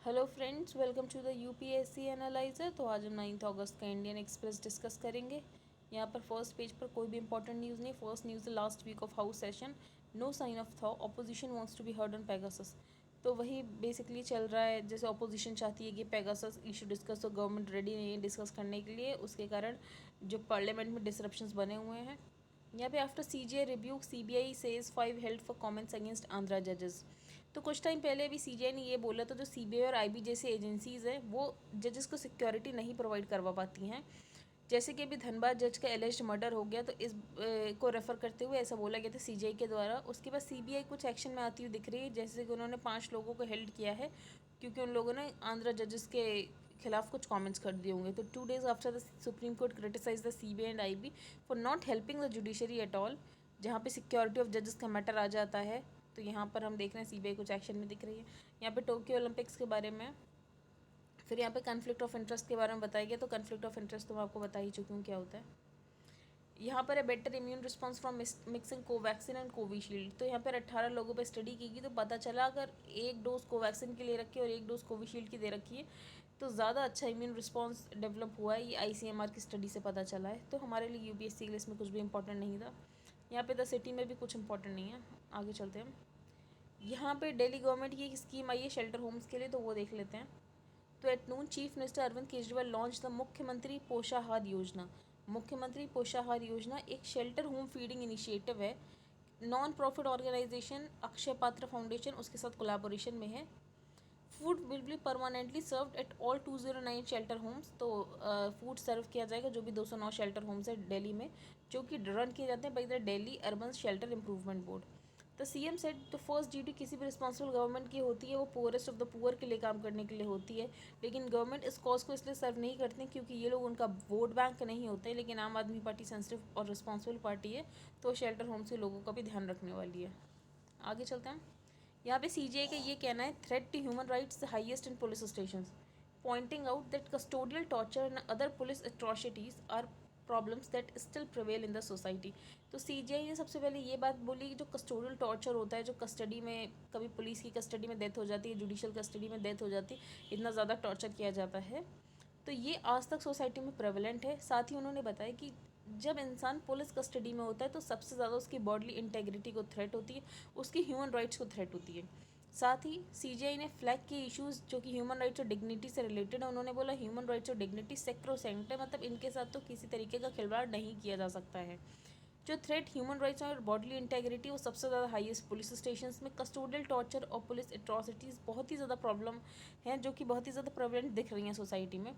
Hello friends, welcome to the UPSC analyser. तो आज हम 9 अगस्त का इंडियन एक्सप्रेस डिस्कस करेंगे। यहाँ पर फर्स्ट पेज पर कोई भी इंपॉर्टेंट न्यूज़ नहीं। First news the last week of house session, no sign off though, opposition wants to be heard on Pegasus. तो वही बेसिकली चल रहा है, जैसे ऑपोजिशन चाहती है कि पेगासस इशू डिस्कस, तो गवर्नमेंट रेडी नहीं है डिस्कस करने के लिए। उसके कारण जो पार्लियामेंट में डिसरप्शंस बने हुए हैं। यहाँ पे after CGI review CBI says 5 held for comments against Andhra जजेस। तो कुछ टाइम पहले अभी सीजीआई ने ये बोला था जो सीबीआई और आईबी जैसी एजेंसीज़ हैं वो जजेस को सिक्योरिटी नहीं प्रोवाइड करवा पाती हैं। जैसे कि अभी धनबाद जज का एलिज्ड मर्डर हो गया, तो इस को रेफ़र करते हुए ऐसा बोला गया था सीजीआई के द्वारा। उसके बाद सीबीआई कुछ एक्शन में आती हुई दिख रही है, जैसे कि उन्होंने 5 लोगों को हेल्ड किया है क्योंकि उन लोगों ने आंध्रा जजेस के खिलाफ कुछ कमेंट्स कर दिए होंगे। तो 2 days after the Supreme Court criticise the CBI and IB for not helping the judiciary at all, जहाँ पे सिक्योरिटी ऑफ जजेस का मैटर आ जाता है। तो यहाँ पर हम देख रहे हैं सीबीआई कुछ एक्शन में दिख रही है। यहाँ पे टोक्यो ओलंपिक्स के बारे में, फिर यहाँ पे कन्फ्लिक्ट ऑफ इंटरेस्ट के बारे में बताया गया। तो कन्फ्लिक्ट ऑफ इंटरेस्ट तो मैं आपको बता ही चुकी हूँ क्या होता है। यहाँ पर है better immune response from mixing Covaxin and Covishield. तो यहाँ पर 18 लोगों पर स्टडी की गई, तो पता चला अगर एक डोज कोवैक्सीन की ले रखी है और एक डोज कोविशील्ड की दे रखी है तो ज़्यादा अच्छा इम्यून रिस्पॉन्स डेवलप हुआ है। ये आईसीएमआर की स्टडी से पता चला है। तो हमारे लिए यूपीएससी के लिए इसमें कुछ भी इंपॉर्टेंट नहीं था। यहाँ पे द सिटी में भी कुछ इंपॉर्टेंट नहीं है। आगे चलते हैं। यहाँ पे दिल्ली गवर्नमेंट की एक स्कीम आई है शेल्टर होम्स के लिए, तो वो देख लेते हैं। तो at noon chief minister Arvind Kejriwal launch the मुख्यमंत्री पोषाहार योजना। मुख्यमंत्री पोषाहार योजना एक शेल्टर होम फीडिंग इनिशिएटिव है। Non profit organisation Akshaya Patra foundation उसके साथ कोलैबोरेशन में है। Food will be permanently served at all 209 shelter homes. तो फूड सर्व किया जाएगा जो भी 209 शेल्टर होम्स है दिल्ली में, जो कि रन किए जाते हैं by the Delhi urban shelter improvement board. The CM said the first duty किसी भी रिस्पॉन्सिबल गवर्नमेंट की होती है वो पुअरेस्ट ऑफ द पुअर के लिए काम करने के लिए होती है। लेकिन गवर्नमेंट इस कॉज को इसलिए सर्व नहीं करते क्योंकि ये लोग उनका वोट बैंक नहीं होते। लेकिन आम आदमी पार्टी सेंसिटिव और रिस्पॉन्सिबल पार्टी है, तो शेल्टर होम्स के लोगों का भी ध्यान रखने वाली है। आगे चलते हैं। यहाँ पे सीजीआई का ये कहना है threat to human rights highest in police station, pointing out that custodial torture and other police atrocities are problems that still prevail in the society. तो सीजीआई ने सबसे पहले ये बात बोली कि जो कस्टोडियल टॉर्चर होता है, जो कस्टडी में कभी पुलिस की कस्टडी में डेथ हो जाती है, जुडिशल कस्टडी में डेथ हो जाती है, इतना ज़्यादा टॉर्चर किया जाता है, तो ये आज तक सोसाइटी में प्रेवलेंट है। साथ ही उन्होंने बताया कि जब इंसान पुलिस कस्टडी में होता है तो सबसे ज़्यादा उसकी बॉडली इंटेग्रिटी को थ्रेट होती है, उसकी ह्यूमन राइट्स को थ्रेट होती है। साथ ही सीजीआई ने फ्लैग के इश्यूज़ जो कि ह्यूमन राइट्स और डिग्निटी से रिलेटेड है, उन्होंने बोला ह्यूमन राइट्स और डिग्निटी सेक्रोसेंट है, मतलब इनके साथ तो किसी तरीके का खिलवाड़ नहीं किया जा सकता है। जो थ्रेट ह्यूमन राइट्स और बॉडली इंटेग्रिटी वो सबसे ज़्यादा हाईएस्ट पुलिस स्टेशन में। कस्टोडियल टॉर्चर और पुलिस एट्रॉसिटीज़ बहुत ही ज़्यादा प्रॉब्लम हैं, जो कि बहुत ही ज़्यादा प्रेवलेंट दिख रही हैं सोसाइटी में।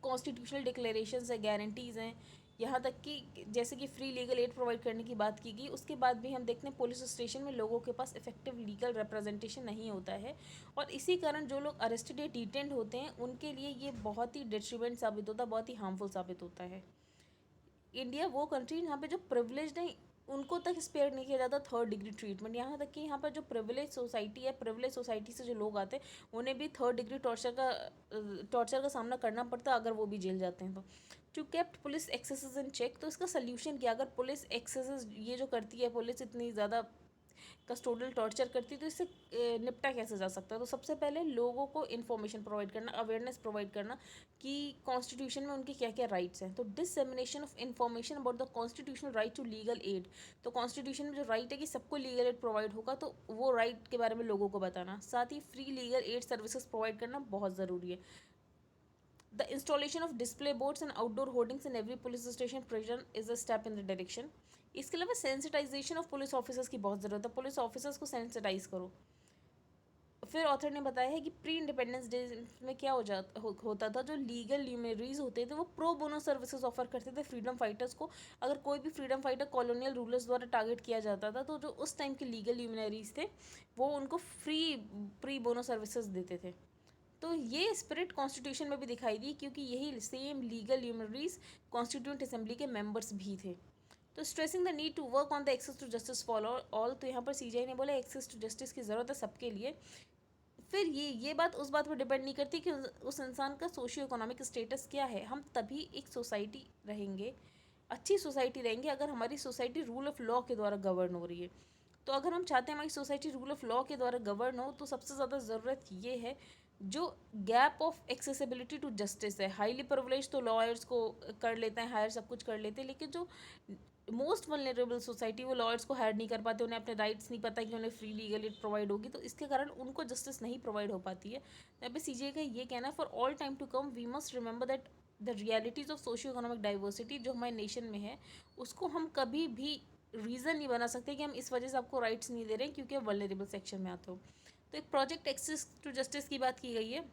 कॉन्स्टिट्यूशनल डिक्लेरेशंस है, गारंटीज़ हैं, यहाँ तक कि जैसे कि फ्री लीगल एड प्रोवाइड करने की बात की गई। उसके बाद भी हम देखते हैं पुलिस स्टेशन में लोगों के पास इफेक्टिव लीगल रिप्रेजेंटेशन नहीं होता है, और इसी कारण जो लोग अरेस्टेड या डिटेंड होते हैं उनके लिए ये बहुत ही डिट्रीमेंट साबित होता है, बहुत ही हार्मफुल साबित होता है। इंडिया वो कंट्री जहाँ पे जो प्रिविलेज नहीं उनको तक स्पेयर नहीं किया जाता थर्ड डिग्री ट्रीटमेंट। यहाँ तक कि यहाँ पर जो प्रिविलेज सोसाइटी है, प्रिविलेज सोसाइटी से जो लोग आते हैं उन्हें भी थर्ड डिग्री टॉर्चर का सामना करना पड़ता है अगर वो भी जेल जाते हैं तो। To kept police excesses in check, तो इसका सोल्यूशन क्या, अगर पुलिस एक्सेसेस ये जो करती है, पुलिस इतनी ज़्यादा कस्टोडियल टॉर्चर करती है तो इससे निपटा कैसे जा सकता है। तो सबसे पहले लोगों को इन्फॉर्मेशन प्रोवाइड करना, अवेयरनेस प्रोवाइड करना कि कॉन्स्टिट्यूशन में उनके क्या क्या राइट्स हैं। तो dissemination of information about the constitutional right to legal aid. तो कॉन्स्टिट्यूशन में जो राइट है कि सबको लीगल एड प्रोवाइड होगा, तो वो राइट के बारे में लोगों को बताना। साथ ही free legal aid services provide करना बहुत ज़रूरी है। The installation of display boards and outdoor hoardings in every police station present is a step in the direction. इसके अलावा सेंसिटाइजेशन ऑफ पुलिस ऑफिसर्स की बहुत ज़रूरत है। पुलिस ऑफिसर्स को सेंसिटाइज करो। फिर ऑथर ने बताया है कि प्री इंडिपेंडेंस डे में क्या होता था, जो लीगल ल्यूमिनरीज होते थे वो प्रो बोनो सर्विसेज ऑफर करते थे फ्रीडम फाइटर्स को। अगर कोई भी फ्रीडम फाइटर कॉलोनियल रूलर्स द्वारा टारगेट किया जाता था तो जो उस टाइम के लीगल ल्यूमिनरीज थे वो उनको प्री बोनो सर्विसेज देते थे। तो ये स्पिरिट कॉन्स्टिट्यूशन में भी दिखाई दी क्योंकि यही same legal luminaries constituent assembly के मेंबर्स भी थे। तो stressing the need to work on the access to justice for all, तो यहाँ पर सीजीआई ने बोला एक्सेस टू जस्टिस की ज़रूरत है सबके लिए। फिर ये बात उस बात पर डिपेंड नहीं करती कि उस इंसान का सोशियो इकोनॉमिक स्टेटस क्या है। हम तभी एक सोसाइटी रहेंगे, अच्छी सोसाइटी रहेंगे, अगर हमारी सोसाइटी रूल ऑफ लॉ के द्वारा गवर्न हो रही है। तो अगर हम चाहते हैं हमारी सोसाइटी रूल ऑफ लॉ के द्वारा गवर्न हो, तो सबसे ज़्यादा ज़रूरत ये है जो gap of accessibility to justice है। हाईली प्रिविलेज तो लॉयर्स को कर लेते हैं हायर, सब कुछ कर लेते हैं, लेकिन जो मोस्ट वल्नरेबल सोसाइटी, वो लॉयर्स को हायर नहीं कर पाते, उन्हें अपने राइट्स नहीं पता कि उन्हें फ्री लीगल एड प्रोवाइड होगी, तो इसके कारण उनको जस्टिस नहीं प्रोवाइड हो पाती है। यहाँ पे सीजीआई का ये कहना है, for all time to come we must remember that the realities of socio economic diversity जो हमारे नेशन में है, उसको हम कभी भी रीज़न नहीं बना सकते कि हम इस वजह से आपको राइट्स नहीं दे रहे हैं क्योंकि आप वल्नरेबल सेक्शन में आते हो। तो एक प्रोजेक्ट एक्सेस टू जस्टिस की बात की गई है,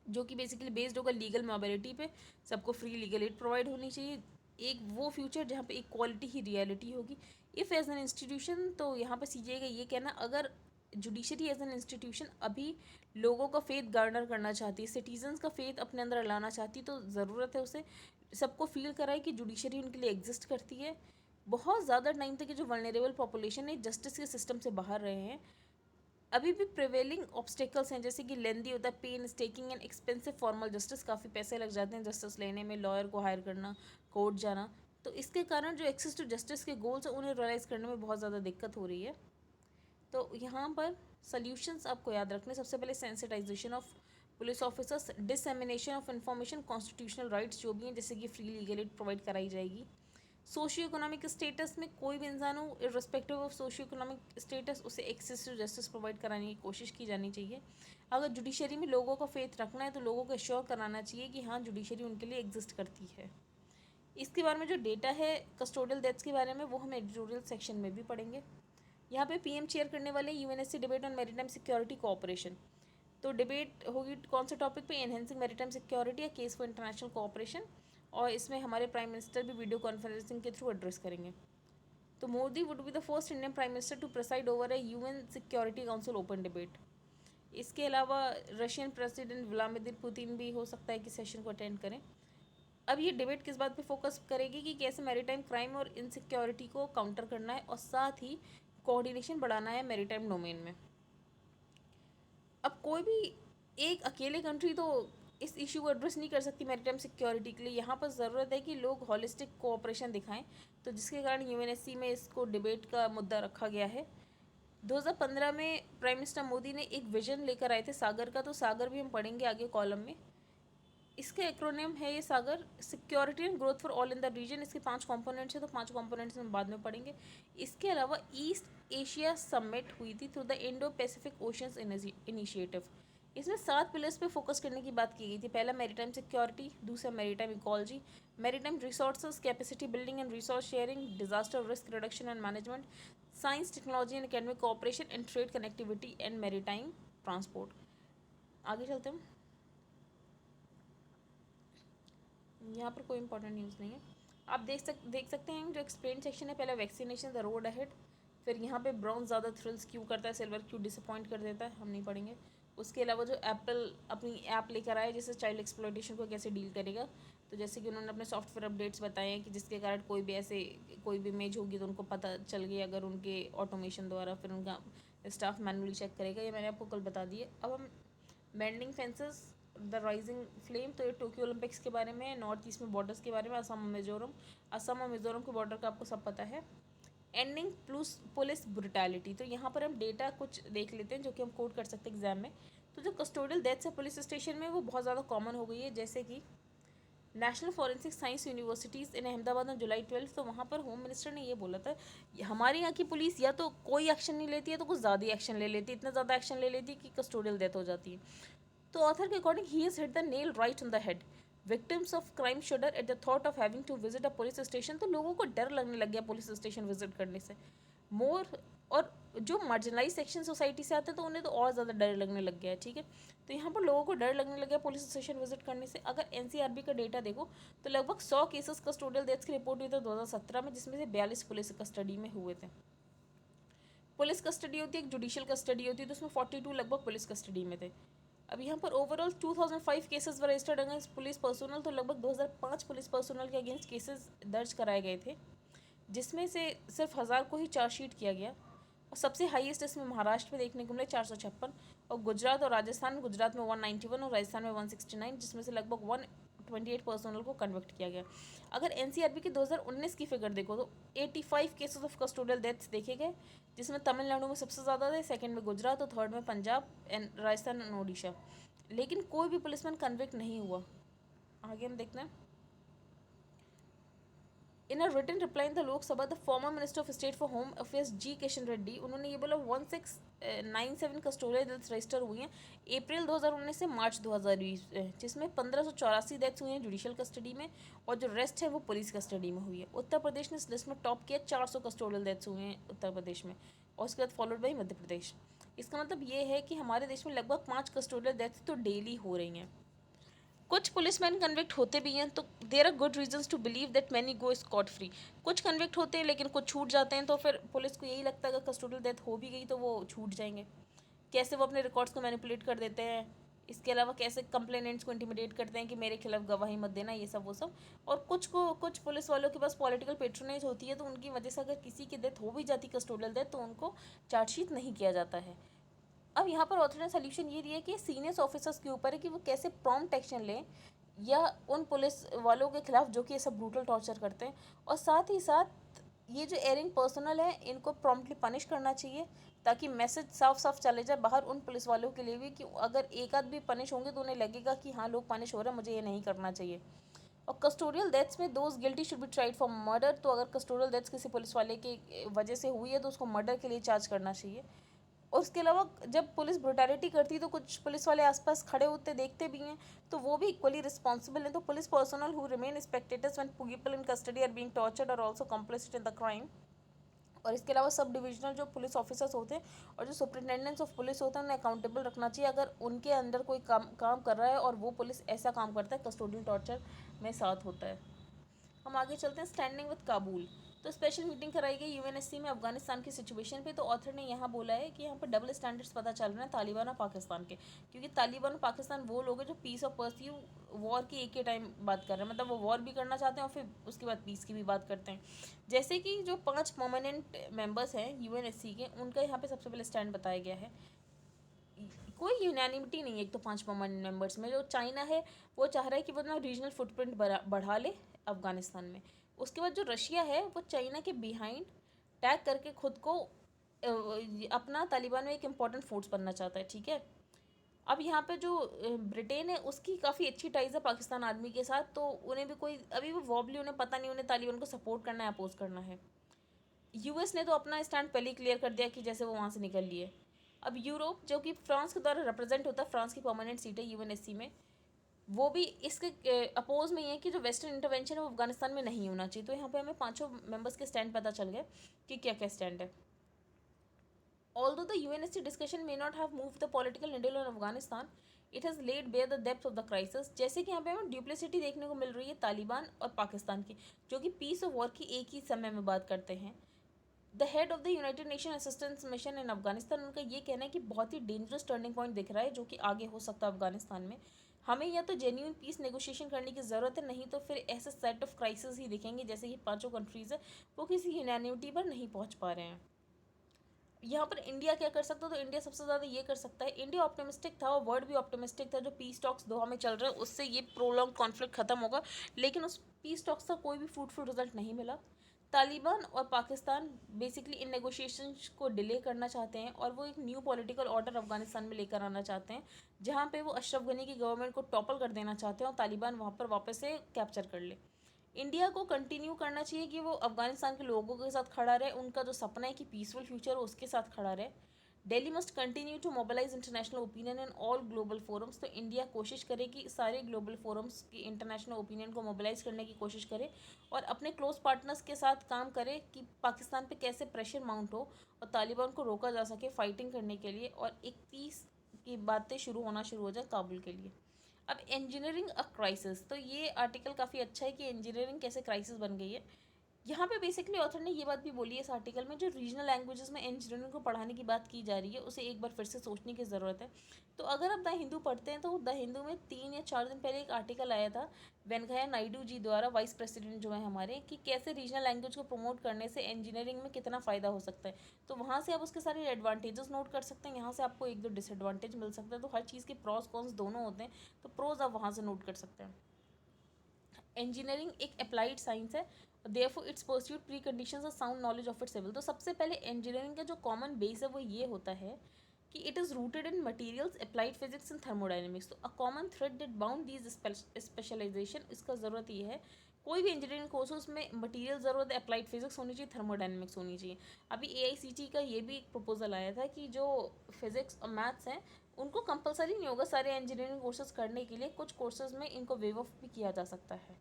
जो कि बेसिकली बेस्ड होगा लीगल मोबिलिटी पे, सबको फ्री लीगल एड प्रोवाइड होनी चाहिए। एक वो फ्यूचर जहाँ पे इक्वालिटी ही रियलिटी होगी। इफ़ एज एन इंस्टीट्यूशन, तो यहाँ पे सीजीआई का ये कहना, अगर जुडिशरी एज एन इंस्टीट्यूशन अभी लोगों का फेथ गार्नर करना चाहती है, सिटीजन्स का फेथ अपने अंदर लाना चाहती है, तो ज़रूरत है उसे सबको फील कराए कि जुडिशरी उनके लिए एग्जिस्ट करती है। बहुत ज़्यादा टाइम तक जो वल्नरेबल पॉपुलेशन है जस्टिस के सिस्टम से बाहर रहे हैं, अभी भी प्रिवेलिंग ऑब्स्टेकल्स हैं, जैसे कि लेंदी होता है, painstaking and expensive formal justice, काफ़ी पैसे लग जाते हैं जस्टिस लेने में, लॉयर को हायर करना, कोर्ट जाना, तो इसके कारण जो एक्सेस टू जस्टिस के गोल्स हैं उन्हें रियलाइज़ करने में बहुत ज़्यादा दिक्कत हो रही है। तो यहाँ पर सॉल्यूशंस आपको याद रखने, सबसे पहले sensitisation of police officers, dissemination of information, constitutional rights जो भी हैं जैसे कि फ्री लीगल एड प्रोवाइड कराई जाएगी। सोशियो इकोनॉमिक स्टेटस में कोई भी इंसान हो, irrespective of socio economic status, उसे एक्सेस टू जस्टिस प्रोवाइड कराने की कोशिश की जानी चाहिए। अगर जुडिशरी में लोगों का फेथ रखना है तो लोगों को एश्योर कराना चाहिए कि हाँ जुडिशरी उनके लिए एग्जिस्ट करती है। इसके बारे में जो डेटा है कस्टोडियल डेथ्स के बारे में, वो हम एडिटोरियल सेक्शन में भी पढ़ेंगे। यहाँ पे पीएम चेयर करने वाले UNSC debate on maritime security cooperation. तो डिबेट होगी कौन से टॉपिक पे, एनहेंसिंग मैरीटाइम सिक्योरिटी या केस फॉर इंटरनेशनल कोऑपरेशन, और इसमें हमारे प्राइम मिनिस्टर भी वीडियो कॉन्फ्रेंसिंग के थ्रू एड्रेस करेंगे। तो Modi would be the first Indian prime minister to preside over a UN security council open debate. इसके अलावा रशियन प्रेसिडेंट व्लादिमीर पुतिन भी हो सकता है कि सेशन को अटेंड करें। अब ये डिबेट किस बात पे फोकस करेगी कि कैसे मैरीटाइम क्राइम और इनसिक्योरिटी को काउंटर करना है और साथ ही कोऑर्डिनेशन बढ़ाना है मैरीटाइम डोमेन में। अब कोई भी एक अकेले कंट्री तो इस इशू को एड्रेस नहीं कर सकती मैरीटाइम सिक्योरिटी के लिए, यहाँ पर ज़रूरत है कि लोग हॉलिस्टिक कोऑपरेशन दिखाएं, तो जिसके कारण यूएनएससी में इसको डिबेट का मुद्दा रखा गया है। 2015 में प्राइम मिनिस्टर मोदी ने एक विजन लेकर आए थे सागर का, तो सागर भी हम पढ़ेंगे आगे कॉलम में। इसका एक्रोनिम है ये Sagar, security and growth for all in the region. इसके 5 कंपोनेंट्स हैं, तो 5 कंपोनेंट्स हम बाद में पढ़ेंगे। इसके अलावा ईस्ट एशिया समिट हुई थी through the Indo Pacific oceans initiative. इसमें 7 पिलर्स पे फोकस करने की बात की गई थी। पहला मैरीटाइम सिक्योरिटी, दूसरा maritime ecology, maritime resources, capacity building and resource sharing, disaster risk reduction and management, science technology and academic cooperation and trade connectivity and maritime transport. आगे चलते हैं। यहाँ पर कोई इंपॉर्टेंट न्यूज़ नहीं है। आप देख सकते हैं जो एक्सप्लेन सेक्शन है, पहले वैक्सीनेशन द रोड अहेड, फिर यहाँ पे ब्राउन ज़्यादा थ्रिल्स क्यों करता है, सिल्वर क्यों डिसअपॉइंट कर देता है, हम नहीं पढ़ेंगे। उसके अलावा जो एप्पल अपनी ऐप लेकर आया जिससे चाइल्ड एक्सप्लॉयटेशन को कैसे डील करेगा, तो जैसे कि उन्होंने अपने सॉफ्टवेयर अपडेट्स बताए हैं कि जिसके कारण कोई भी इमेज होगी तो उनको पता चल गई अगर उनके ऑटोमेशन द्वारा, फिर उनका स्टाफ मैनुअली चेक करेगा, ये मैंने आपको कल बता दिए। अब हम mending fences the rising flame, तो ये टोक्यो ओलंपिक्स के बारे में, नॉर्थ ईस्ट में बॉर्डर्स के बारे में, असम और मिजोरम के बॉर्डर का आपको सब पता है। एंडिंग पुलिस ब्रुटैलिटी, तो यहाँ पर हम डेटा कुछ देख लेते हैं जो कि हम कोट कर सकते हैं एग्जाम में। तो जो कस्टोडियल डेथ्स है पुलिस स्टेशन में वो बहुत ज़्यादा कॉमन हो गई है, जैसे कि नेशनल फॉरेंसिक साइंस यूनिवर्सिटीज़ इन अहमदाबाद में जुलाई 12, तो वहाँ पर होम मिनिस्टर ने ये बोला था हमारे यहाँ की पुलिस या तो कोई एक्शन नहीं लेती है तो कुछ ज़्यादा ही एक्शन ले लेती है, इतना ज़्यादा एक्शन ले लेती है कि कस्टोडियल डेथ हो जाती है। तो ऑथर के according he has hit the nail right on the head. Victims of crime shudder at the thought of having to visit a police station, तो लोगों को डर लगने लग गया पुलिस स्टेशन विजिट करने से। मोर और जो मार्जिनलाइज सेक्शन सोसाइटी से आते हैं तो उन्हें तो और ज़्यादा डर लगने लग गया है, ठीक है। तो यहाँ पर लोगों को डर लगने लग गया पुलिस स्टेशन विजिट करने से। अगर एनसीआरबी का डेटा देखो तो लगभग 100 केसेस कस्टोडियल डेथ्स की रिपोर्ट हुई थी 2017 में, जिसमें से 42 पुलिस कस्टडी में हुए थे। पुलिस कस्टडी होती है, एक जुडिशियल कस्टडी होती है, तो उसमें 42 लगभग पुलिस कस्टडी में थे। अब यहाँ पर ओवरऑल 2005 केसेस वर रजिस्टर्ड अगेंस्ट पुलिस पर्सनल, तो लगभग 2005 पुलिस पर्सनल के अगेंस्ट केसेस दर्ज कराए गए थे, जिसमें से सिर्फ 1000 को ही चार्जशीट किया गया। और सबसे हाईएस्ट इसमें महाराष्ट्र में देखने को मिले 456, और गुजरात और राजस्थान, गुजरात में 191 और राजस्थान में 169, जिसमें से लगभग 28 पर्सनल को कन्विक्ट किया गया। अगर एनसीआरबी के 2019 की फिगर देखो तो 85 केसेस ऑफ कस्टोडियल डेथ्स देखे गए, जिसमें तमिलनाडु में सबसे ज़्यादा थे, सेकंड में गुजरात और थर्ड में पंजाब एंड राजस्थान एंड ओडिशा। लेकिन कोई भी पुलिसमैन कन्विक्ट नहीं हुआ। आगे हम देखते हैं। In a written reply in the Lok Sabha the former minister of state for home affairs G Kishan Reddy, उन्होंने ये बोला 1697 कस्टोडियल डेथ्स रजिस्टर हुई हैं अप्रैल 2019 से मार्च 2020, जिसमें 1584 डेथ्स हुई हैं जुडिशियल कस्टडी में और जो रेस्ट है वो पुलिस कस्टडी में हुई है। उत्तर प्रदेश ने इस लिस्ट में टॉप किया, 400 कस्टोडियल डेथ्स हुए हैं उत्तर प्रदेश में, और उसके बाद फॉलोड बाई मध्य प्रदेश। इसका मतलब ये है कि हमारे देश में लगभग 5 कस्टोडियल डेथ्स तो डेली हो रही हैं। कुछ पुलिसमैन कन्विक्ट होते भी हैं, तो there are good reasons to believe that many go scot free. कुछ कन्विक्ट होते हैं लेकिन कुछ छूट जाते हैं, तो फिर पुलिस को यही लगता है अगर कस्टोडियल डेथ हो भी गई तो वो छूट जाएंगे। कैसे वो अपने रिकॉर्ड्स को मैनिपुलेट कर देते हैं, इसके अलावा कैसे कंप्लेनेंट्स को इंटिमिडेट करते हैं कि मेरे खिलाफ गवाही मत देना, ये सब वो सब। और कुछ पुलिस वालों के पास पॉलिटिकल पेट्रोनेज होती है, तो उनकी वजह से अगर किसी की डेथ हो भी जाती कस्टोडियल डेथ तो उनको चार्जशीट नहीं किया जाता है। अब यहाँ पर ऑथर ने सोल्यूशन ये दिया कि सीनियर्स ऑफिसर्स के ऊपर है कि वो कैसे प्रॉम्प्ट एक्शन लें या उन पुलिस वालों के खिलाफ जो कि ये सब ब्रूटल टॉर्चर करते हैं, और साथ ही साथ ये जो एयरिंग पर्सनल है इनको प्रॉम्प्टली पनिश करना चाहिए, ताकि मैसेज साफ साफ चले जाए बाहर उन पुलिस वालों के लिए भी कि अगर एक आध भी पनिश होंगे तो उन्हें लगेगा कि हाँ लोग पनिश हो रहे हैं, मुझे ये नहीं करना चाहिए। और कस्टोडियल डेथ्स में those guilty should be tried for murder, तो अगर कस्टोडियल डेथ्स किसी पुलिस वाले की वजह से हुई है तो उसको मर्डर के लिए चार्ज करना चाहिए। और उसके अलावा जब पुलिस ब्रुटैलिटी करती है तो कुछ पुलिस वाले आसपास खड़े होते देखते भी हैं, तो वो भी इक्वली रिस्पॉन्सिबल हैं। तो police personnel who remain spectators when people in custody are being tortured और also complicit in the crime. और इसके अलावा सब डिविजनल जो पुलिस ऑफिसर्स होते हैं और जो सुपरिटेंडेंट्स ऑफ पुलिस होते हैं उन्हें अकाउंटेबल रखना चाहिए अगर उनके अंदर कोई काम कर रहा है और वो पुलिस ऐसा काम करता है कस्टोडियल टॉर्चर में साथ होता है। हम आगे चलते हैं। स्टैंडिंग विद काबुल, तो स्पेशल मीटिंग कराई गई यूएनएससी में अफगानिस्तान की सिचुएशन पे। तो ऑथर ने यहाँ बोला है कि यहाँ पर डबल स्टैंडर्ड्स पता चल रहे हैं तालिबान और पाकिस्तान के, क्योंकि तालिबान और पाकिस्तान वो लोग हैं जो पीस और परस्यू वॉर की एक ही टाइम बात कर रहे हैं, मतलब वो वॉर भी करना चाहते हैं और फिर उसके बाद पीस की भी बात करते हैं। जैसे कि जो 5 परमानेंट मेंबर्स हैं यूएनएससी के, उनका यहाँ पे सबसे पहले स्टैंड बताया गया है। कोई यूनानिमिटी नहीं है एक तो 5 परमानेंट मेंबर्स में। जो चाइना है वो चाह रहा है कि वो अपना रीजनल फुटप्रिंट बढ़ा ले अफगानिस्तान में। उसके बाद जो रशिया है वो चाइना के बिहाइंड टैग करके खुद को अपना तालिबान में एक इम्पॉर्टेंट फोर्स बनना चाहता है, ठीक है। अब यहाँ पे जो ब्रिटेन है उसकी काफ़ी अच्छी टाइज है पाकिस्तान आर्मी के साथ, तो उन्हें भी कोई अभी भी वॉबली, उन्हें पता नहीं उन्हें तालिबान को सपोर्ट करना है अपोज करना है। यूएस ने तो अपना स्टैंड पहले ही क्लियर कर दिया कि जैसे वो वहाँ से निकल लिए। अब यूरोप जो कि फ्रांस के द्वारा रिप्रेजेंट होता है, फ्रांस की परमानेंट सीट है यूएनएससी में, वो भी इसके अपोज में ही है कि जो वेस्टर्न इंटरवेंशन है वो अफगानिस्तान में नहीं होना चाहिए। तो यहाँ पे हमें 5 मेंबर्स के स्टैंड पता चल गए कि क्या क्या स्टैंड है। Although the UNSC discussion may not have moved the political needle on Afghanistan, it has laid bare the depth of the crisis। जैसे कि यहाँ पे हमें ड्यूप्लिसिटी देखने को मिल रही है तालिबान और पाकिस्तान की, जो कि पीस और वॉर की एक ही समय में बात करते हैं। The head of the United Nation assistance mission in Afghanistan, उनका ये कहना है कि बहुत ही डेंजरस टर्निंग पॉइंट दिख रहा है जो कि आगे हो सकता है अफगानिस्तान में। हमें या तो जेन्यून पीस नेगोशिएशन करने की ज़रूरत है, नहीं तो फिर ऐसे सेट ऑफ क्राइसिस ही दिखेंगे जैसे कि 5 कंट्रीज़ है वो किसी यूनानिमिटी पर नहीं पहुँच पा रहे हैं। यहाँ पर इंडिया क्या कर सकता है, तो इंडिया सबसे ज़्यादा ये कर सकता है। इंडिया ऑप्टिमिस्टिक था और वर्ल्ड भी ऑप्टिमिस्टिक था, जो पीस टॉक्स दोहा में चल रहे हैं उससे ये प्रोलॉन्ग कॉन्फ्लिक्ट खत्म होगा, लेकिन उस पीस टॉक्स का कोई भी फ्रूटफुल रिजल्ट नहीं मिला। तालिबान और पाकिस्तान बेसिकली इन नेगोशिएशंस को डिले करना चाहते हैं और वो एक न्यू पॉलिटिकल ऑर्डर अफगानिस्तान में लेकर आना चाहते हैं, जहाँ पे वो अशरफ गनी की गवर्नमेंट को टॉपल कर देना चाहते हैं और तालिबान वहाँ पर वापस से कैप्चर कर ले। इंडिया को कंटिन्यू करना चाहिए कि वो अफगानिस्तान के लोगों के साथ खड़ा रहे, उनका जो सपना है कि पीसफुल फ्यूचर हो उसके साथ खड़ा रहे। Delhi must continue to mobilise international opinion in all global forums, तो इंडिया कोशिश करे कि सारे ग्लोबल फोरम्स की इंटरनेशनल ओपिनियन को मोबिलाइज करने की कोशिश करे और अपने क्लोज पार्टनर्स के साथ काम करे कि पाकिस्तान पे कैसे प्रेशर माउंट हो और तालिबान को रोका जा सके फाइटिंग करने के लिए और एक पीस की बातें शुरू हो जाए काबुल के लिए। अब इंजीनियरिंग अ क्राइसिस, तो ये आर्टिकल काफ़ी अच्छा है कि इंजीनियरिंग कैसे क्राइसिस बन गई है। यहाँ पे बेसिकली ऑथर ने ये बात भी बोली है इस आर्टिकल में, जो रीजनल लैंग्वेजेस में इंजीनियरिंग को पढ़ाने की बात की जा रही है उसे एक बार फिर से सोचने की ज़रूरत है। तो अगर आप द हिंदू पढ़ते हैं तो द हिंदू में 3 या 4 दिन पहले एक आर्टिकल आया था वेंकैया नायडू जी द्वारा, वाइस प्रेसिडेंट जो है हमारे, कि कैसे रीजनल लैंग्वेज को प्रमोट करने से इंजीनियरिंग में कितना फ़ायदा हो सकता है। तो वहाँ से आप उसके सारे एडवांटेजेस नोट कर सकते हैं, यहाँ से आपको 1-2 डिसएडवांटेज मिल सकता है। तो हर चीज़ के प्रॉस कॉन्स दोनों होते हैं, तो प्रोज आप वहाँ से नोट कर सकते हैं। इंजीनियरिंग एक अप्लाइड साइंस है, therefore its pursuit preconditions of sound knowledge of its civil. तो सबसे पहले इंजीनियरिंग का जो कॉमन बेस है वो ये होता है कि it is rooted in materials, applied physics and thermodynamics. तो a common thread that bound these specialisation, इसका ज़रूरत ये है कोई भी इंजीनियरिंग कोर्स हो उसमें मटीरियल ज़रूरत है, अप्लाइड फिजिक्स होनी चाहिए, थर्मोडाइनमिक्स होनी चाहिए। अभी AICTE का ये भी एक प्रपोजल आया था कि जो फिजिक्स और मैथ्स हैं उनको कंपलसरी नहीं होगा सारे इंजीनियरिंग कोर्सेज करने के लिए, कुछ कोर्सेज में इनको वेव ऑफ भी किया जा सकता है।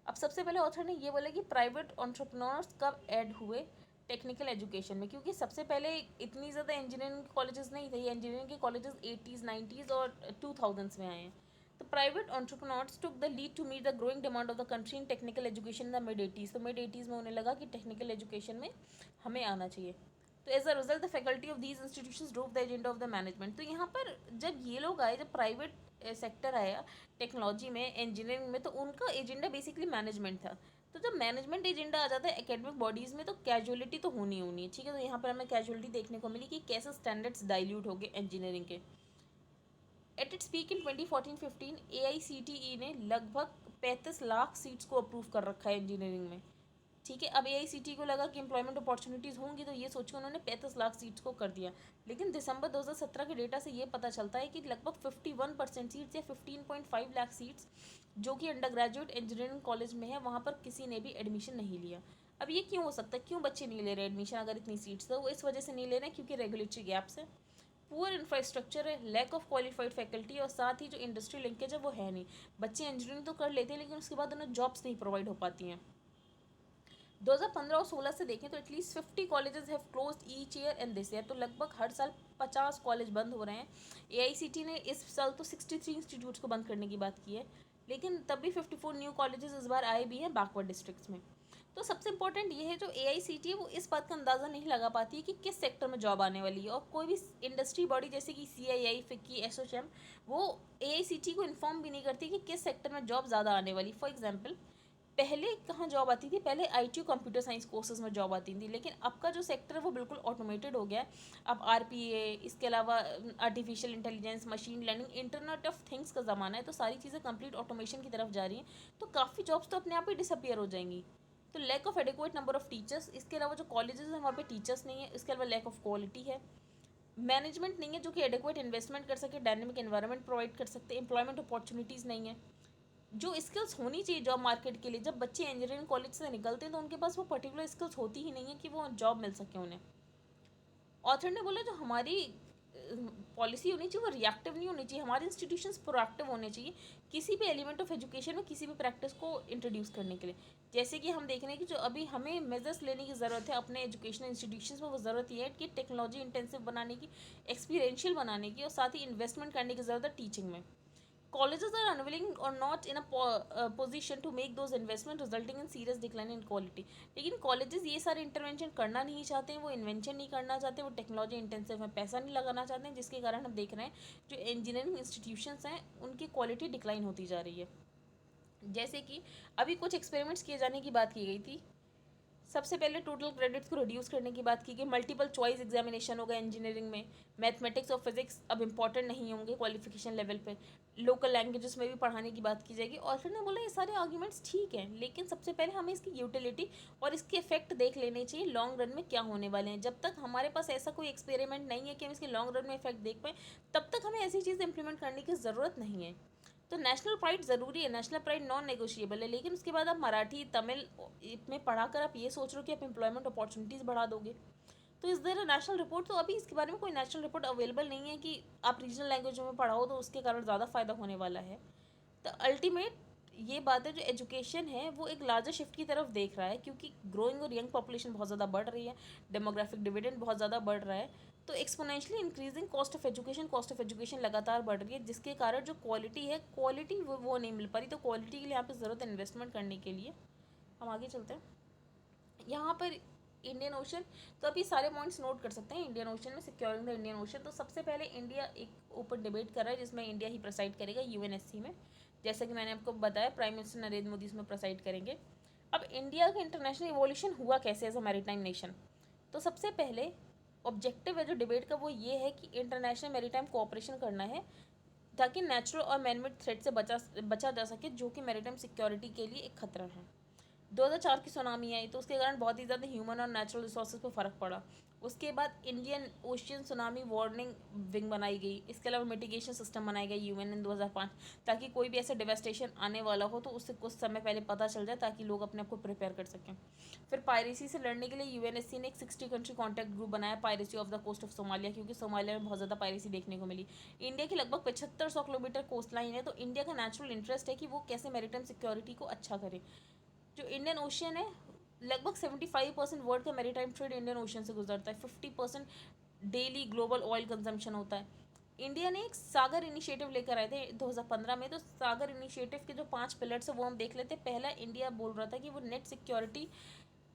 अब सबसे पहले ऑथर ने ये बोला कि प्राइवेट एंटरप्रेन्योर्स कब ऐड हुए टेक्निकल एजुकेशन में, क्योंकि सबसे पहले इतनी ज़्यादा इंजीनियरिंग कॉलेजेस नहीं थे, इंजीनियरिंग के कॉलेजेस 80s 90s और 2000s में आए हैं। तो private entrepreneurs took the lead to meet the growing demand of the country in technical education in the mid 80s। तो मिड 80s में उन्हें लगा कि टेक्निकल एजुकेशन में हमें आना चाहिए। तो as a result the faculty of these institutions drove the agenda of the management. तो यहाँ पर जब ये लोग आए, जब प्राइवेट सेक्टर आया टेक्नोलॉजी में, इंजीनियरिंग में, तो उनका एजेंडा बेसिकली मैनेजमेंट था। तो जब मैनेजमेंट एजेंडा आ जाता है एकेडमिक बॉडीज़ में तो कैजुअलिटी तो होनी है, ठीक है। तो यहाँ पर हमें कैजुअलिटी देखने को मिली कि कैसे स्टैंडर्ड्स डाइल्यूट हो गए इंजीनियरिंग के। At its peak in 2014-15 AICTE ने लगभग 35 लाख सीट्स को अप्रूव कर रखा है इंजीनियरिंग में, ठीक है। अब AICTE को लगा कि एम्प्लॉयमेंट अपॉर्चुनिटीज़ होंगी, तो ये सोच के उन्होंने 35 लाख सीट्स को कर दिया। लेकिन दिसंबर 2017 के डेटा से ये पता चलता है कि लगभग 51% सीट्स या 15.5 लाख सीट्स जो कि अंडर ग्रेजुएट इंजीनियरिंग कॉलेज में है, वहाँ पर किसी ने भी एडमिशन नहीं लिया। अब ये क्यों हो सकता है, क्यों बच्चे नहीं ले रहे एडमिशन अगर इतनी सीट्स? तो वो इस वजह से नहीं ले रहे हैं क्योंकि रेगुलेटरी गैप्स है, पुअर इंफ्रास्ट्रक्चर है, लैक ऑफ क्वालिफाइड फैकल्टी, और साथ ही जो इंडस्ट्री लिंकेज है वो है नहीं। बच्चे इंजीनियरिंग तो कर लेते हैं लेकिन उसके बाद उन्हें जॉब्स नहीं प्रोवाइड हो पाती हैं। 2015 और 16 से देखें तो at least 50 colleges have closed each year in this year. तो लगभग हर साल 50 कॉलेज बंद हो रहे हैं। AICTE ने इस साल तो 63 इंस्टीट्यूट्स को बंद करने की बात की है, लेकिन तब भी 54 न्यू कॉलेजेस इस बार आए भी हैं बैकवर्ड डिस्ट्रिक्ट्स में। तो सबसे इंपॉर्टेंट ये है जो AICTE है वो इस बात का अंदाज़ा नहीं लगा पाती है कि किस सेक्टर में जॉब आने वाली है, और कोई भी इंडस्ट्री बॉडी जैसे कि CII, FICCI, ASSOCHAM वो AICTE को इन्फॉर्म भी नहीं करती कि किस सेक्टर में जॉब ज़्यादा आने वाली। फॉर एग्जाम्पल पहले कहाँ जॉब आती थी, पहले IT कंप्यूटर साइंस कोर्सेज में जॉब आती थी, लेकिन अब का जो सेक्टर है वो बिल्कुल ऑटोमेटेड हो गया है। अब RPA, इसके अलावा artificial intelligence, machine learning, internet of things का ज़माना है, तो सारी चीज़ें कंप्लीट ऑटोमेशन की तरफ जा रही हैं। तो काफ़ी जॉब्स तो अपने आप ही डिसअपियर हो जाएंगी। तो lack of adequate number of teachers, इसके अलावा जो कॉलेजेस हैं वहाँ पे टीचर्स नहीं है, इसके अलावा लैक ऑफ क्वालिटी है, मैनेजमेंट नहीं है जो कि एडिक्वेट इन्वेस्टमेंट कर सके, डायनेमिक एनवायरनमेंट प्रोवाइड कर सकते, एम्प्लॉयमेंट अपॉर्चुनिटीज़ नहीं है, जो स्किल्स होनी चाहिए जॉब मार्केट के लिए। जब बच्चे इंजीनियरिंग कॉलेज से निकलते हैं तो उनके पास वो पर्टिकुलर स्किल्स होती ही नहीं है कि वो जॉब मिल सके उन्हें। ऑथर ने बोला जो हमारी पॉलिसी होनी चाहिए वो रिएक्टिव नहीं होनी चाहिए, हमारे इंस्टीट्यूशंस प्रोएक्टिव होने चाहिए किसी भी एलिमेंट ऑफ एजुकेशन में किसी भी प्रैक्टिस को इंट्रोड्यूस करने के लिए। जैसे कि हम देख रहे हैं कि जो अभी हमें मेजर्स लेने की ज़रूरत है अपने एजुकेशनल इंस्टीट्यूशंस में, वो ज़रूरत ये है कि टेक्नोलॉजी इंटेंसिव बनाने की, एक्सपीरियंशियल बनाने की, और साथ ही इन्वेस्टमेंट करने की ज़रूरत है टीचिंग में। Colleges are unwilling or not in a position to make those investment resulting in serious decline in quality। लेकिन कॉलेजेस ये सारे इंटरवेंशन करना नहीं चाहते हैं, वो इन्वेंशन नहीं करना चाहते, वो टेक्नोलॉजी इंटेंसिव में पैसा नहीं लगाना चाहते हैं, जिसके कारण हम देख रहे हैं जो इंजीनियरिंग इंस्टीट्यूशंस हैं उनकी क्वालिटी डिक्लाइन होती जा रही है। जैसे कि अभी कुछ एक्सपेरिमेंट्स किए जाने की बात की गई थी। सबसे पहले टोटल क्रेडिट्स को रिड्यूस करने की बात की गई, मल्टीपल चॉइस एग्जामिनेशन होगा इंजीनियरिंग में, मैथमेटिक्स और फिजिक्स अब इंपॉर्टेंट नहीं होंगे क्वालिफिकेशन लेवल पे, लोकल लैंग्वेजेस में भी पढ़ाने की बात की जाएगी। और फिर ने बोला ये सारे आर्ग्यूमेंट्स ठीक हैं, लेकिन सबसे पहले हमें इसकी यूटिलिटी और इसके इफेक्ट देख लेने चाहिए लॉन्ग रन में क्या होने वाले हैं। जब तक हमारे पास ऐसा कोई एक्सपेरिमेंट नहीं है कि हम इसके लॉन्ग रन में इफेक्ट देख पाएँ, तब तक हमें ऐसी चीज़ इंप्लीमेंट करने की ज़रूरत नहीं है। तो नेशनल प्राइड ज़रूरी है, नेशनल प्राइड नॉन नेगोशिएबल है, लेकिन उसके बाद आप मराठी तमिल में पढ़ाकर आप ये सोच रहे हो कि आप एम्प्लॉयमेंट अपॉर्चुनिटीज़ बढ़ा दोगे। तो इस देर नेशनल रिपोर्ट, तो अभी इसके बारे में कोई नेशनल रिपोर्ट अवेलेबल नहीं है कि आप रीजनल लैंग्वेजों में पढ़ाओ तो उसके कारण ज़्यादा फ़ायदा होने वाला है। तो अल्टीमेट ये बात है जो एजुकेशन है वो एक लार्जर शिफ्ट की तरफ देख रहा है, क्योंकि ग्रोइंग और यंग पॉपुलेशन बहुत ज़्यादा बढ़ रही है, डेमोग्राफिक डिविडेंड बहुत ज़्यादा बढ़ रहा है, तो exponentially increasing cost of education लगातार बढ़ रही है, जिसके कारण जो क्वालिटी है क्वालिटी वो नहीं मिल पा रही। तो क्वालिटी के लिए यहाँ पे ज़रूरत है इन्वेस्टमेंट करने के लिए। हम आगे चलते हैं। यहाँ पर इंडियन ओशन, तो अभी सारे पॉइंट्स नोट कर सकते हैं। इंडियन ओशन में सिक्योरिंग द इंडियन ओशन, तो सबसे पहले इंडिया एक ऊपर डिबेट कर रहा है जिसमें इंडिया ही प्रेसाइड करेगा UNSC में, जैसा कि मैंने आपको बताया प्राइम मिनिस्टर नरेंद्र मोदी इसमें प्रेसाइड करेंगे। अब इंडिया का इंटरनेशनल इवोल्यूशन हुआ कैसे एज अ मैरीटाइम नेशन? तो सबसे पहले ऑब्जेक्टिव है जो डिबेट का वो ये है कि इंटरनेशनल मैरीटाइम कोऑपरेशन करना है, ताकि नेचुरल और मैनमेड थ्रेट से बचा जा सके, जो कि मैरीटाइम सिक्योरिटी के लिए एक खतरा है। 2004 की सुनामी आई तो उसके कारण बहुत ही ज़्यादा ह्यूमन और नेचुरल रिसोर्सेज पर फ़र्क पड़ा। उसके बाद Indian ocean tsunami warning wing बनाई गई। इसके अलावा मिटिगेशन सिस्टम बनाया गया यूएन इन 2005, ताकि कोई भी ऐसा डिवेस्टेशन आने वाला हो तो उससे कुछ समय पहले पता चल जाए, ताकि लोग अपने आप को प्रिपेयर कर सकें। फिर पायरेसी से लड़ने के लिए यूएनएससी ने एक 60 कंट्री कॉन्टैक्ट ग्रुप बनाया, piracy of the coast of Somalia, क्योंकि सोमालिया में बहुत ज़्यादा पायरेसी देखने को मिली। इंडिया की लगभग 7500 किलोमीटर कोस्ट लाइन है, तो इंडिया का नेचुरल इंटरेस्ट है कि वो कैसे मैरीटाइम सिक्योरिटी को अच्छा करे। जो इंडियन ओशियन है, लगभग 75% वर्ल्ड का मैरीटाइम ट्रेड इंडियन ओशियन से गुजरता है। 50% डेली ग्लोबल ऑयल कंजम्पशन होता है। इंडिया ने एक सागर इनिशिएटिव लेकर आए थे 2015 में। तो सागर इनिशिएटिव के जो 5 पिलर्स है वो हम देख लेते हैं। पहला, इंडिया बोल रहा था कि वो नेट सिक्योरिटी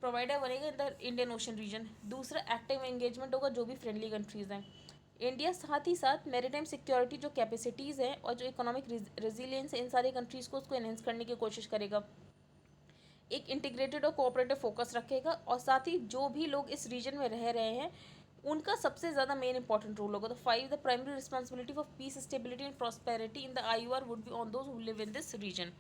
प्रोवाइडर बनेगा in the Indian ocean region. दूसरा, एक्टिव एंगेजमेंट होगा जो भी फ्रेंडली कंट्रीज़ हैं। इंडिया साथ ही साथ मैरीटाइम सिक्योरिटी जो कैपेसिटीज़ हैं और जो इकोनॉमिक रेजिलियंस है इन सारी कंट्रीज़ को, उसको एनहेंस करने की कोशिश करेगा। एक इंटीग्रेटेड और कोऑपरेटिव फोकस रखेगा, और साथ ही जो भी लोग इस रीजन में रह रहे हैं उनका सबसे ज़्यादा मेन इंपॉर्टेंट रोल होगा। तो 5, the primary responsibility for peace, stability and prosperity in the IUR would be on those who live in this region.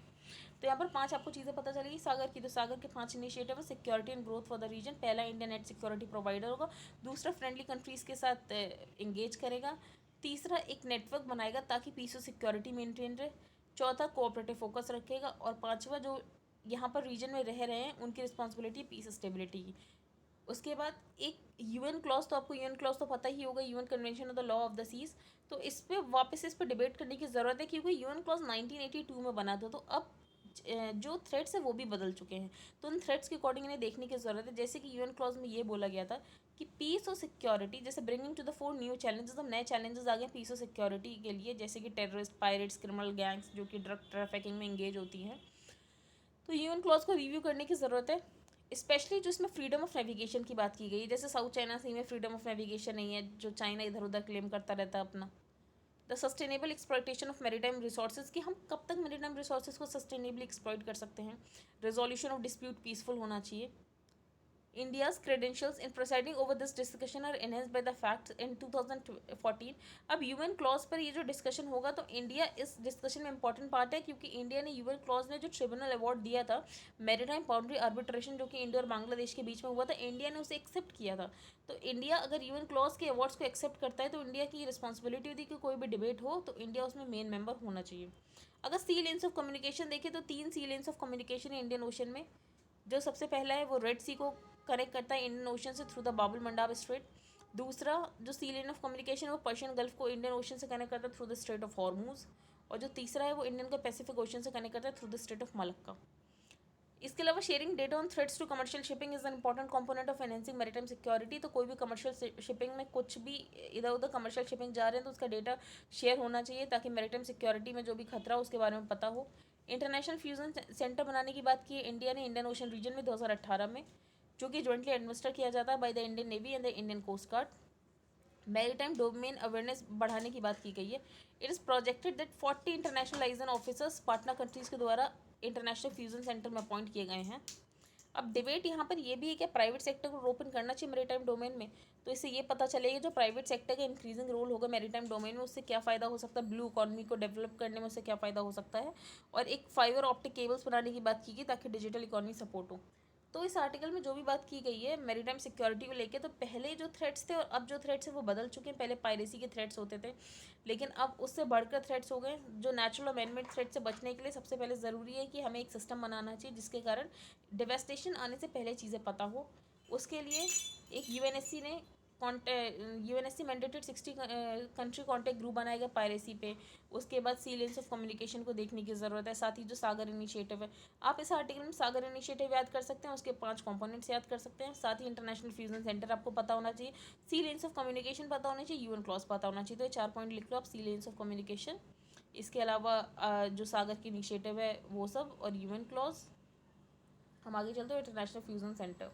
तो यहाँ पर 5 आपको चीज़ें पता चलेगी सागर की। तो सागर के 5 इनिशिएटिव है security and growth for the region. पहला, इंडिया नेट सिक्योरिटी प्रोवाइडर होगा। दूसरा, फ्रेंडली कंट्रीज़ के साथ इंगेज करेगा। तीसरा, एक नेटवर्क बनाएगा ताकि पीस और सिक्योरिटी मेंटेन रहे। चौथा, कोऑपरेटिव फोकस रखेगा। और पांचवा, जो यहाँ पर रीजन में रह रहे हैं उनकी रिस्पॉन्सिबिलिटी पीस स्टेबिलिटी की। उसके बाद एक यूएन क्लॉज, तो आपको यूएन क्लॉज तो पता ही होगा, UN convention of the law of the seas. तो इस पर वापस इस पर डिबेट करने की ज़रूरत है, क्योंकि यूएन क्लॉज 1982 में बना था। तो अब जो थ्रेट्स है वो भी बदल चुके हैं, तो उन थ्रेट्स के अकॉर्डिंग इन्हें देखने की ज़रूरत है। जैसे कि यूएन क्लॉज में ये बोला गया था कि पीस और सिक्योरिटी, जैसे bringing to the fore new challenges, अब नए चैलेंजेस आ गए पीस और सिक्योरिटी के लिए, जैसे कि टेररिस्ट, पायरेट्स, क्रिमिनल गैंग्स जो कि ड्रग ट्रैफिकिंग में इंगेज होती हैं। तो यूएन क्लॉज को रिव्यू करने की ज़रूरत है, स्पेशली जो इसमें फ्रीडम ऑफ नेविगेशन की बात की गई है। जैसे साउथ चाइना सी में फ्रीडम ऑफ नेविगेशन नहीं है, जो चाइना इधर उधर क्लेम करता रहता है अपना। The sustainable exploitation of maritime resources, कि हम कब तक मैरीटाइम रिसोर्सेज को सस्टेनेबली एक्सप्लॉइट कर सकते हैं। रेजोल्यूशन ऑफ डिस्प्यूट पीसफुल होना चाहिए। India's credentials in presiding over this discussion are enhanced by the fact in 2014 अब यूएन क्लॉज पर ये जो डिस्कशन होगा तो इंडिया इस डिस्कशन में इंपॉर्टेंट पार्ट है, क्योंकि इंडिया ने यूएन क्लॉज ने जो ट्रिब्यूनल अवार्ड दिया था मैरीटाइम बाउंड्री आर्बिट्रेशन, जो कि इंडिया और बांग्लादेश के बीच में हुआ था, इंडिया ने उसे एक्सेप्ट किया था। तो इंडिया अगर यूएन क्लॉज के अवार्ड्स को एक्सेप्ट करता है तो इंडिया की रिस्पॉन्सिबिलिटी होती है कि कोई भी डिबेट हो तो इंडिया उसमें मेन मेंबर होना चाहिए। अगर सी लेन्स ऑफ कम्युनिकेशन देखें तो 3 सी लेन्स ऑफ कम्युनिकेशन है इंडियन ओशन में। जो सबसे पहला है वो रेड सी को कनेक्ट करता है इंडियन ओशन से थ्रू द बाबुल मंडाब स्ट्रेट। दूसरा जो सी लेन ऑफ कम्युनिकेशन है वो पर्शियन गल्फ को इंडियन ओशन से कनेक्ट करता है through the strait of Hormuz. और जो तीसरा है वो इंडियन को पैसिफिक ओशन से कनेक्ट करता है through the strait of Malacca. इसके अलावा sharing data on threats to commercial shipping is an important component of enhancing maritime security. तो कोई भी कमर्शियल शिपिंग में कुछ भी इधर उधर कमर्शियल शिपिंग जा रहे हैं तो उसका डेटा शेयर होना चाहिए, ताकि मैरीटाइम सिक्योरिटी में जो भी खतरा हो उसके बारे में पता हो। इंटरनेशनल फ्यूजन सेंटर बनाने की बात की है इंडिया ने इंडियन ओशन रीजन में 2018 में, जो कि जॉइंटली एडमिनिस्टर किया जाता है by the Indian navy and the Indian coast guard. Maritime domain awareness बढ़ाने की बात की गई है। It is projected that 40 international liaison officers partner countries के द्वारा इंटरनेशनल फ्यूजन सेंटर में अपॉइंट किए गए हैं। अब डिबेट यहाँ पर ये भी है कि प्राइवेट सेक्टर को ओपन करना चाहिए मैरीटाइम डोमेन में। तो इससे ये पता चलेगा जो प्राइवेट सेक्टर का इंक्रीजिंग रोल होगा मैरीटाइम डोमेन में उससे क्या फ़ायदा हो सकता है, ब्लू इकॉनमी को डेवलप करने में उससे क्या फ़ायदा हो सकता है। और एक फाइबर ऑप्टिक केबल्स बनाने की बात की गई ताकि डिजिटल इकॉनमी सपोर्ट हो। तो इस आर्टिकल में जो भी बात की गई है मैरीटाइम सिक्योरिटी को लेके, तो पहले जो थ्रेट्स थे और अब जो थ्रेट्स हैं वो बदल चुके हैं। पहले पायरेसी के थ्रेट्स होते थे, लेकिन अब उससे बढ़कर थ्रेट्स हो गए। जो नेचुरल और मैनमेड थ्रेट से बचने के लिए सबसे पहले ज़रूरी है कि हमें एक सिस्टम बनाना चाहिए जिसके कारण डिवेस्टेशन आने से पहले चीज़ें पता हो। उसके लिए एक यूएनएससी ने UNSC mandated 60 country contact group बनाएगा पायरेसी पे। उसके बाद सी लेन्स ऑफ कम्युनिकेशन को देखने की ज़रूरत है। साथ ही जो सागर इनिशिएटिव है, आप इस आर्टिकल में सागर इनिशिएटिव याद कर सकते हैं, उसके 5 कंपोनेंट्स याद कर सकते हैं। साथ ही इंटरनेशनल फ्यूजन सेंटर आपको पता होना चाहिए, सी लेन्स ऑफ कम्युनिकेशन पता होना चाहिए, यूएन क्लॉज पता होना चाहिए। तो ये 4 पॉइंट लिख लो आप, सी लेन्स ऑफ कम्युनिकेशन, इसके अलावा जो सागर की इनिशिएटिव है वो सब, और यूएन क्लॉज। हम आगे चलते हैं इंटरनेशनल फ्यूजन सेंटर।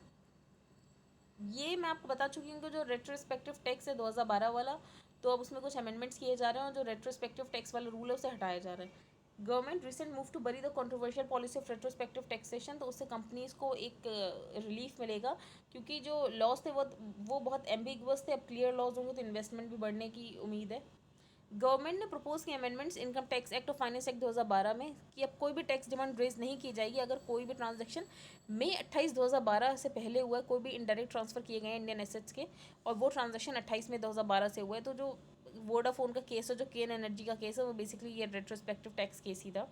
ये मैं आपको बता चुकी हूँ कि जो रेट्रोस्पेक्टिव टैक्स है 2012 वाला, तो अब उसमें कुछ अमेंडमेंट्स किए जा रहे हैं और जो रेट्रोस्पेक्टिव टैक्स वाला रूल है उसे हटाया जा रहा है। Government recent move to bury the controversial policy of retrospective taxation. तो उससे कंपनीज को एक रिलीफ मिलेगा, क्योंकि जो लॉज थे वो बहुत एम्बिगुअस थे। अब क्लियर लॉज होंगे तो इन्वेस्टमेंट भी बढ़ने की उम्मीद है। गवर्नमेंट ने प्रपोज किए अमेंडमेंट्स इनकम टैक्स एक्ट और फाइनेंस एक्ट 2012 में कि अब कोई भी टैक्स डिमांड रेज नहीं की जाएगी अगर कोई भी ट्रांजैक्शन मई 28 2012 से पहले हुआ है, कोई भी इनडायरेक्ट ट्रांसफर किए गए हैं इंडियन एसेट्स के, और वो ट्रांजैक्शन 28 मई 2012 से हुआ है। तो जो वोडाफोन का केस है, जो केन एनर्जी का केस है, वो बेसिकली ये रेट्रोस्पेक्टिव टैक्स केस ही था।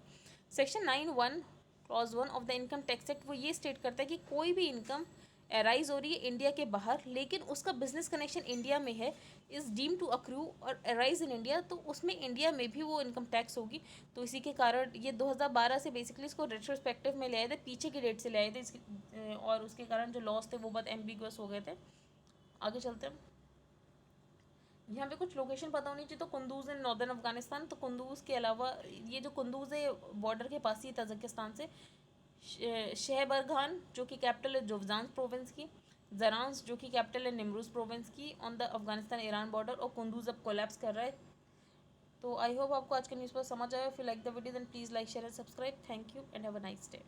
Section 9(1) clause 1 of the income tax act वो ये स्टेट करता है कि कोई भी इनकम अराइज हो रही है इंडिया के बाहर लेकिन उसका बिजनेस कनेक्शन इंडिया में है, इज़ डीम टू अक्रू और अराइज इन इंडिया, तो उसमें इंडिया में भी वो इनकम टैक्स होगी। तो इसी के कारण ये 2012 से बेसिकली इसको रेट्रोस्पेक्टिव में ले आए थे, पीछे की डेट से ले आए थे और उसके कारण जो लॉस थे वो बहुत एम्बिगुअस हो गए थे। आगे चलते हैं। यहाँ पे कुछ लोकेशन पता होनी चाहिए। तो कुंदूज इन नॉर्दर्न अफगानिस्तान, तो कुंदूज के अलावा ये जो कुंदूज है बॉर्डर के पास ही तजाकिस्तान से। शहबरगान जो कि कैपिटल है जोवजान प्रोविंस की। जरांस जो कि कैपिटल है निमरूज प्रोविंस की on the Afghanistan Iran border, और कुंदूज अब कोलैप्स कर रहा है। तो आई होप आपको आज का न्यूज़ पर समझ आया। If you like the video then please like share and subscribe. Thank you and have a nice day.